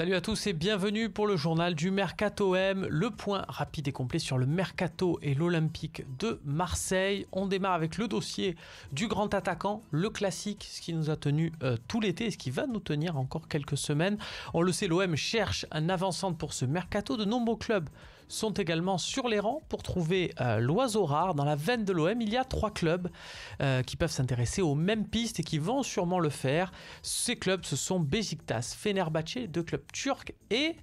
Salut à tous et bienvenue pour le journal du Mercato M, le point rapide et complet sur le Mercato et l'Olympique de Marseille. On démarre avec le dossier du grand attaquant, le classique, ce qui nous a tenu tout l'été et ce qui va nous tenir encore quelques semaines. On le sait, l'OM cherche un avant-centre pour ce Mercato. De nombreux clubs sont également sur les rangs pour trouver l'oiseau rare. Dans la veine de l'OM, il y a 3 clubs qui peuvent s'intéresser aux mêmes pistes et qui vont sûrement le faire. Ces clubs, ce sont Beşiktaş, Fenerbahçe, 2 clubs turcs et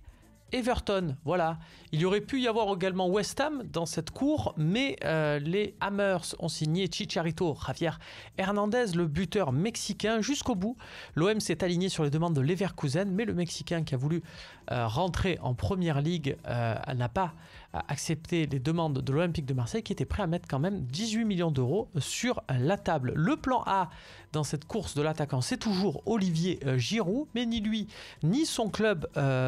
Everton. Voilà. Il y aurait pu y avoir également West Ham dans cette cour, mais les Hammers ont signé Chicharito, Javier Hernandez, le buteur mexicain, jusqu'au bout. L'OM s'est aligné sur les demandes de Leverkusen, mais le Mexicain qui a voulu rentrer en Première Ligue n'a pas accepté les demandes de l'Olympique de Marseille, qui était prêt à mettre quand même 18 millions d'euros sur la table. Le plan A dans cette course de l'attaquant, c'est toujours Olivier Giroud, mais ni lui ni son club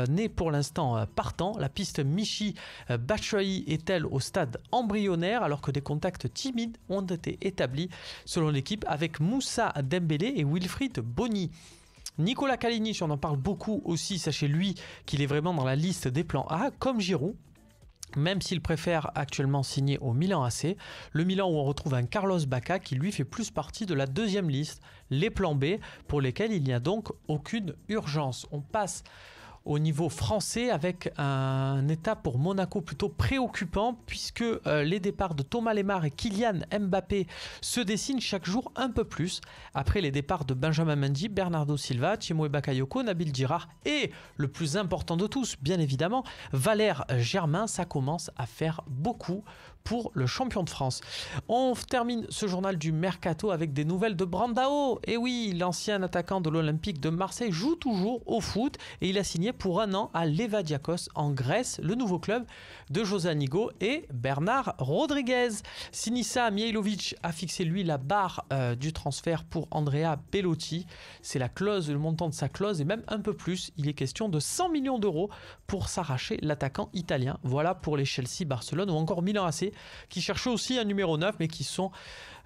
n'est pour l'instant partant. La piste Michy Batshuayi est-elle au stade embryonnaire, alors que des contacts timides ont été établis selon l'équipe avec Moussa Dembélé et Wilfried Bony. Nicolas Kalinic, on en parle beaucoup aussi, sachez lui qu'il est vraiment dans la liste des plans A, comme Giroud. Même s'il préfère actuellement signer au Milan AC, le Milan où on retrouve un Carlos Bacca qui lui fait plus partie de la deuxième liste, les plans B, pour lesquels il n'y a donc aucune urgence. On passe au niveau français avec un état pour Monaco plutôt préoccupant, puisque les départs de Thomas Lemar et Kylian Mbappé se dessinent chaque jour un peu plus, après les départs de Benjamin Mendy, Bernardo Silva, Tchémoé Bakayoko, Nabil Djirah et le plus important de tous, bien évidemment, Valère Germain. Ça commence à faire beaucoup pour le champion de France. On termine ce journal du Mercato avec des nouvelles de Brandao. Et oui, l'ancien attaquant de l'Olympique de Marseille joue toujours au foot et il a signé pour 1 an à Levadiakos en Grèce, le nouveau club de José Anigo et Bernard Rodriguez. Sinisa Mihailovic a fixé lui la barre du transfert pour Andrea Bellotti. C'est la clause, le montant de sa clause et même un peu plus. Il est question de 100 millions d'euros pour s'arracher l'attaquant italien. Voilà pour les Chelsea, Barcelone ou encore Milan AC qui cherchent aussi un numéro 9 mais qui sont,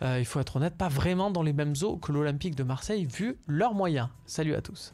il faut être honnête, pas vraiment dans les mêmes eaux que l'Olympique de Marseille vu leurs moyens. Salut à tous.